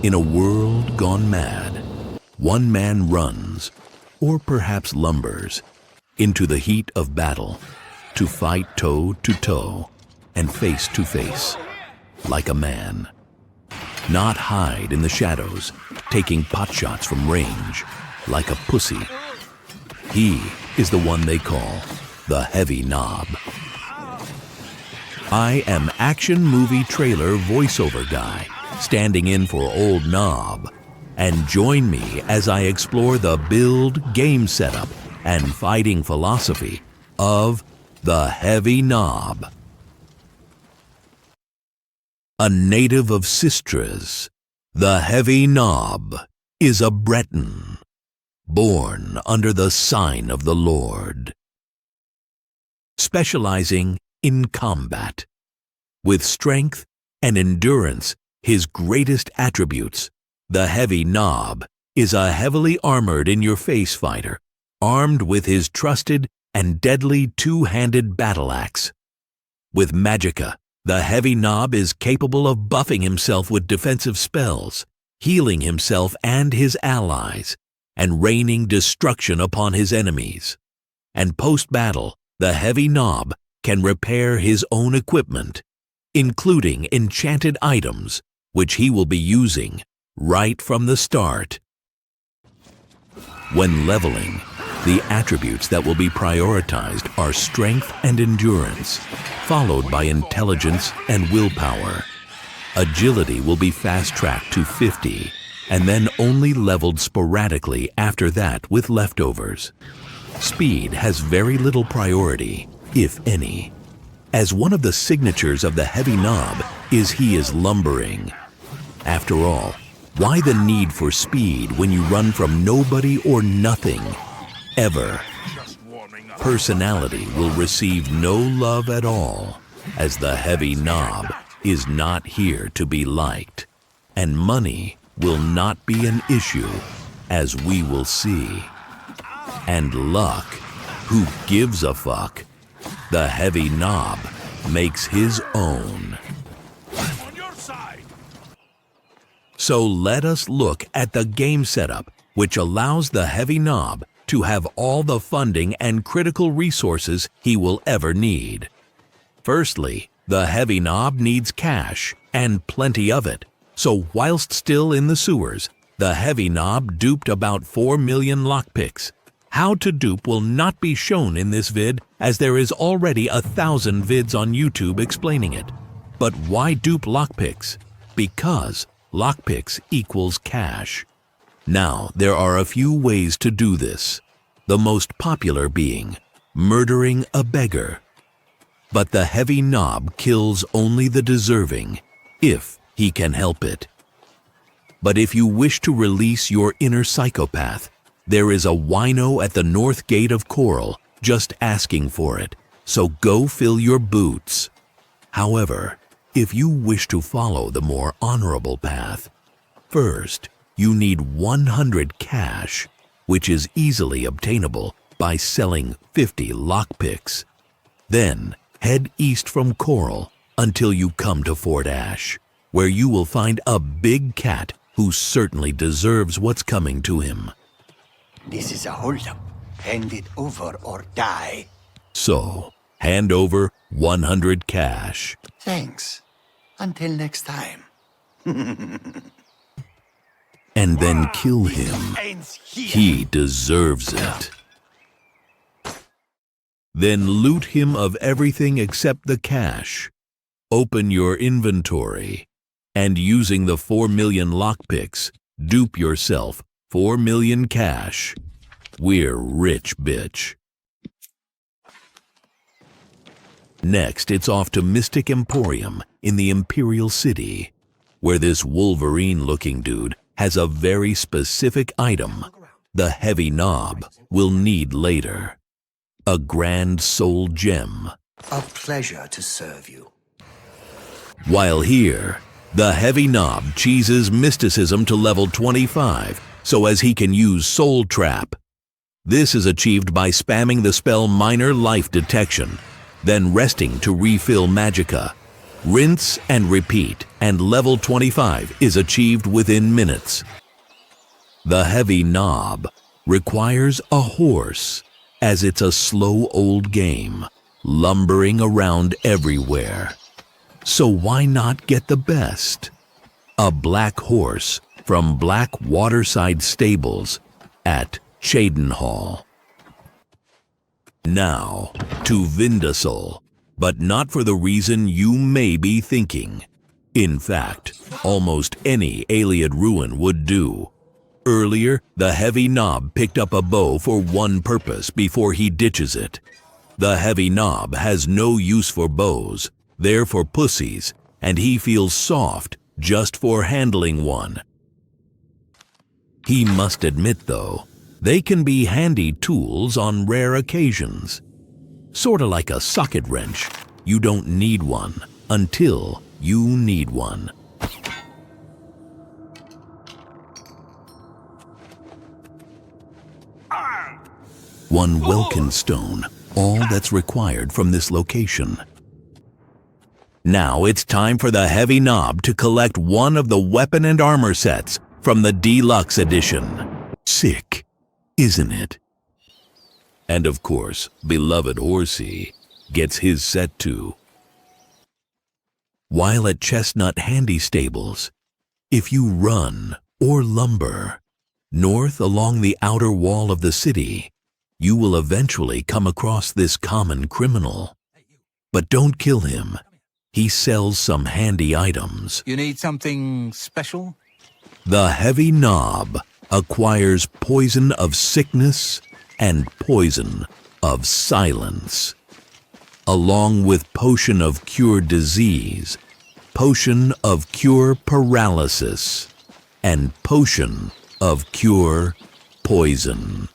In a world gone mad, one man runs, or perhaps lumbers, into the heat of battle to fight toe to toe and face to face, like a man. Not hide in the shadows, taking potshots from range, like a pussy. He is the one they call the Heavy Knob. I am action movie trailer voiceover guy, standing in for Old Knob. And join me as I explore the build, game setup, and fighting philosophy of the Heavy Knob. A native of Sistras, the Heavy Knob is a Breton, born under the sign of the Lord. Specializing in combat. With strength and endurance his greatest attributes, the Heavy Knob is a heavily armored in-your-face fighter, armed with his trusted and deadly two-handed battle axe. With magicka, the Heavy Knob is capable of buffing himself with defensive spells, healing himself and his allies, and raining destruction upon his enemies. And post-battle, the Heavy Knob can repair his own equipment, including enchanted items, which he will be using right from the start. When leveling, the attributes that will be prioritized are strength and endurance, followed by intelligence and willpower. Agility will be fast-tracked to 50, and then only leveled sporadically after that with leftovers. Speed has very little priority, if any, as one of the signatures of the Heavy Knob is he is lumbering. After all, why the need for speed when you run from nobody or nothing, ever? Personality will receive no love at all, as the Heavy Knob is not here to be liked, and money will not be an issue, as we will see. And luck, who gives a fuck? The Heavy Knob makes his own. I'm on your side. So let us look at the game setup, which allows the Heavy Knob to have all the funding and critical resources he will ever need. Firstly, the Heavy Knob needs cash, and plenty of it. So whilst still in the sewers, the Heavy Knob duped about 4 million lockpicks. How to dupe will not be shown in this vid, as there is already 1,000 vids on YouTube explaining it. But why dupe lockpicks? Because lockpicks equals cash. Now, there are a few ways to do this, the most popular being murdering a beggar. But the Heavy Knob kills only the deserving, if he can help it. But if you wish to release your inner psychopath, there is a wino at the north gate of Coral just asking for it, so go fill your boots. However, if you wish to follow the more honorable path, first, you need 100 cash, which is easily obtainable by selling 50 lockpicks. Then, head east from Coral until you come to Fort Ash, where you will find a big cat who certainly deserves what's coming to him. This is a holdup. Hand it over or die. So, hand over 100 cash. Thanks. Until next time. And then kill him. Ends here. He deserves it. Then loot him of everything except the cash. Open your inventory. And using the 4 million lockpicks, dupe yourself 4 million cash. We're rich, bitch. Next, it's off to Mystic Emporium in the Imperial City, where this Wolverine-looking dude has a very specific item the Heavy Knob will need later. A Grand Soul Gem. A pleasure to serve you. While here, the Heavy Knob cheeses mysticism to level 25 so as he can use Soul Trap. This is achieved by spamming the spell Minor Life Detection, then resting to refill magicka. Rinse and repeat, and level 25 is achieved within minutes. The heavy knob requires a horse, as it's a slow old game, lumbering around everywhere. So why not get the best? A black horse from Black Waterside Stables at Cheydinhal. Now to Vindasol, but not for the reason you may be thinking. In fact, almost any Ayleid ruin would do. Earlier, the heavy knob picked up a bow for one purpose before he ditches it. The heavy knob has no use for bows, they're for pussies, and he feels soft just for handling one. He must admit, though, they can be handy tools on rare occasions. Sorta like a socket wrench. You don't need one until you need one. One Welkin stone, all that's required from this location. Now it's time for the heavy knob to collect one of the weapon and armor sets from the Deluxe Edition. Sick, isn't it? And of course, beloved Horsey gets his set too. While at Chestnut Handy Stables, if you run or lumber north along the outer wall of the city, you will eventually come across this common criminal. But don't kill him. He sells some handy items. You need something special? The heavy knob acquires poison of sickness and poison of silence, along with potion of cure disease, potion of cure paralysis, and potion of cure poison.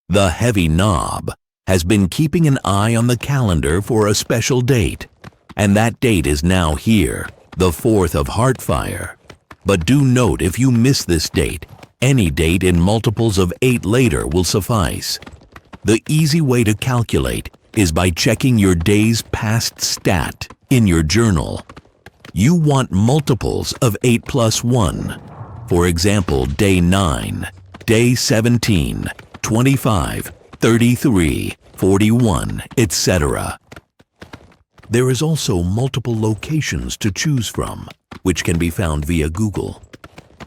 The heavy knob has been keeping an eye on the calendar for a special date, and that date is now here, the 4th of Heartfire. But do note, if you miss this date, any date in multiples of 8 later will suffice. The easy way to calculate is by checking your day's past stat in your journal. You want multiples of 8 plus 1. For example, day 9, day 17, 25, 33, 41, etc. There is also multiple locations to choose from, which can be found via Google.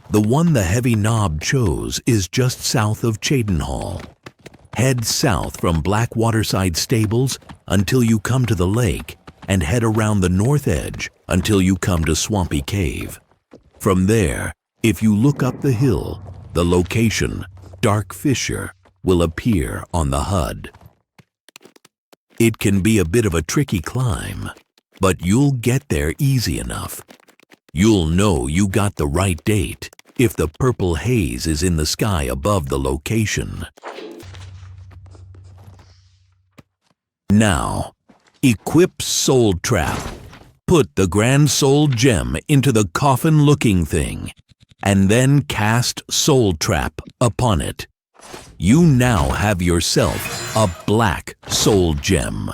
The one the heavy knob chose is just south of Cheydinhal. Head south from Black Waterside Stables until you come to the lake, and head around the north edge until you come to Swampy Cave. From there, if you look up the hill, the location, Dark Fissure, will appear on the HUD. It can be a bit of a tricky climb, but you'll get there easy enough. You'll know you got the right date if the purple haze is in the sky above the location. Now, equip Soul Trap. Put the Grand Soul Gem into the coffin-looking thing, and then cast Soul Trap upon it. You now have yourself a Black Soul Gem.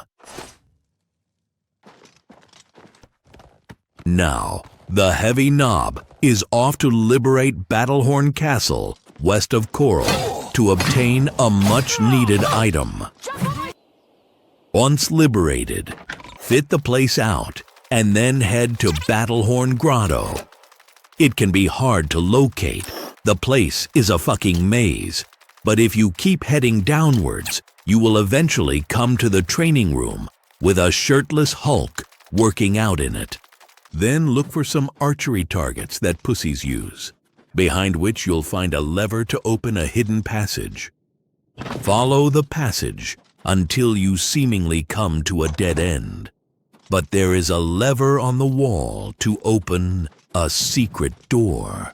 Now, the heavy knob is off to liberate Battlehorn Castle, west of Coral, to obtain a much-needed item. Once liberated, fit the place out, and then head to Battlehorn Grotto. It can be hard to locate. The place is a fucking maze. But if you keep heading downwards, you will eventually come to the training room with a shirtless Hulk working out in it. Then look for some archery targets that pussies use, behind which you'll find a lever to open a hidden passage. Follow the passage until you seemingly come to a dead end. But there is a lever on the wall to open a secret door.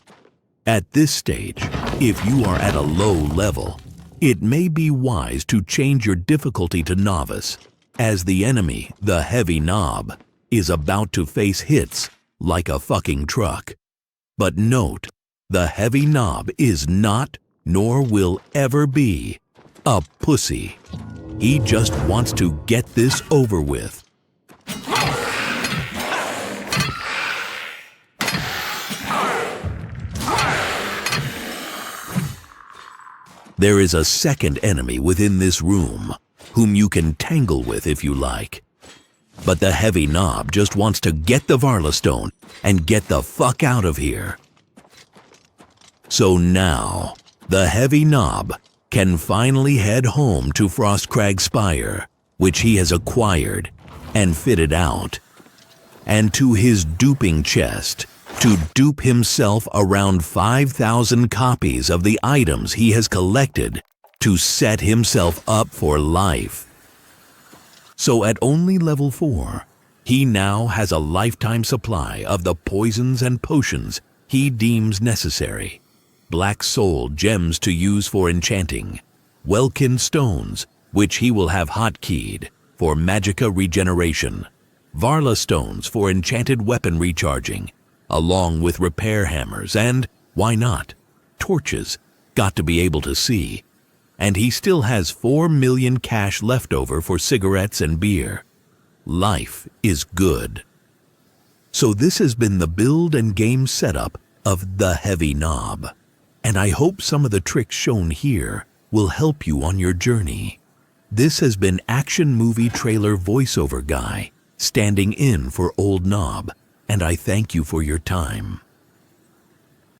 At this stage, if you are at a low level, it may be wise to change your difficulty to novice, as the enemy, the heavy knob, is about to face hits like a fucking truck. But note, the heavy knob is not, nor will ever be, a pussy. He just wants to get this over with. There is a second enemy within this room, whom you can tangle with if you like. But the heavy knob just wants to get the Varla Stone and get the fuck out of here. So now, the heavy knob can finally head home to Frostcrag Spire, which he has acquired and fitted out, and to his duping chest to dupe himself around 5,000 copies of the items he has collected to set himself up for life. So at only level 4, he now has a lifetime supply of the poisons and potions he deems necessary, black soul gems to use for enchanting, Welkin stones, which he will have hotkeyed for magicka regeneration, Varla stones for enchanted weapon recharging, along with repair hammers and, why not, torches, got to be able to see. And he still has 4 million cash left over for cigarettes and beer. Life is good. So this has been the build and game setup of the Heavy Knob, and I hope some of the tricks shown here will help you on your journey. This has been Action Movie Trailer Voiceover Guy, standing in for Old Knob, and I thank you for your time.